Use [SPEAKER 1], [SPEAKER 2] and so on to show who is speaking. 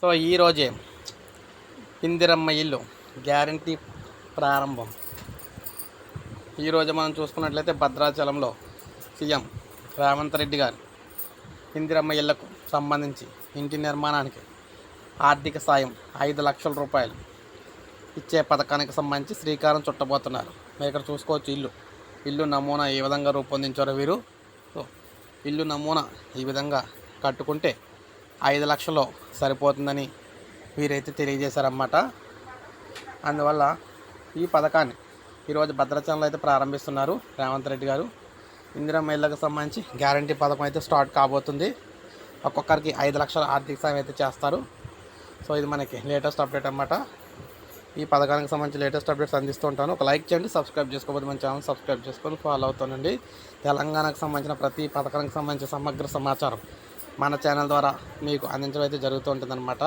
[SPEAKER 1] So ఈరోజే ఇందిరమ్మ ఇల్లు guarantee ప్రారంభం. ఈరోజు మనం చూసుకున్నట్లయితే భద్రాచలంలో సీఎం రేవంత్ రెడ్డి గారు ఇందిరమ్మ ఇళ్లకు సంబంధించి ఇంటి నిర్మాణానికి ఆర్థిక సాయం 5 లక్షల రూపాయలు ఇచ్చే పథకానికి సంబంధించి శ్రీకారం చుట్టబోతున్నారు. మీరు ఇక్కడ చూసుకోవచ్చు ఇల్లు నమూనా ఏ విధంగా రూపొందించారో వీరు. సో ఇల్లు నమూనా ఈ విధంగా కట్టుకుంటే 5 లక్షలు సరిపోతుందని వీరైతే తెలియజేశారన్నమాట. అందువల్ల ఈ పథకాన్ని ఈరోజు భద్రాచలంలో అయితే ప్రారంభిస్తున్నారు రేవంత్ రెడ్డి గారు. ఇందిరమ్మ ఇళ్ళకు సంబంధించి గ్యారంటీ పథకం అయితే స్టార్ట్ కాబోతుంది. ఒక్కొక్కరికి 5 లక్షల ఆర్థిక సాయం అయితే చేస్తారు. సో ఇది మనకి లేటెస్ట్ అప్డేట్ అన్నమాట. ఈ పథకానికి సంబంధించి లేటెస్ట్ అప్డేట్స్ అందిస్తూ ఉంటాను. ఒక లైక్ చేయండి, సబ్స్క్రైబ్ చేసుకోకపోతే మన ఛానల్ సబ్స్క్రైబ్ చేసుకొని ఫాలో అవుతానండి. తెలంగాణకు సంబంధించిన ప్రతి పథకానికి సంబంధించిన సమగ్ర సమాచారం మన ఛానల్ ద్వారా మీకు అందించడం అయితే జరుగుతూ ఉంటుందన్నమాట.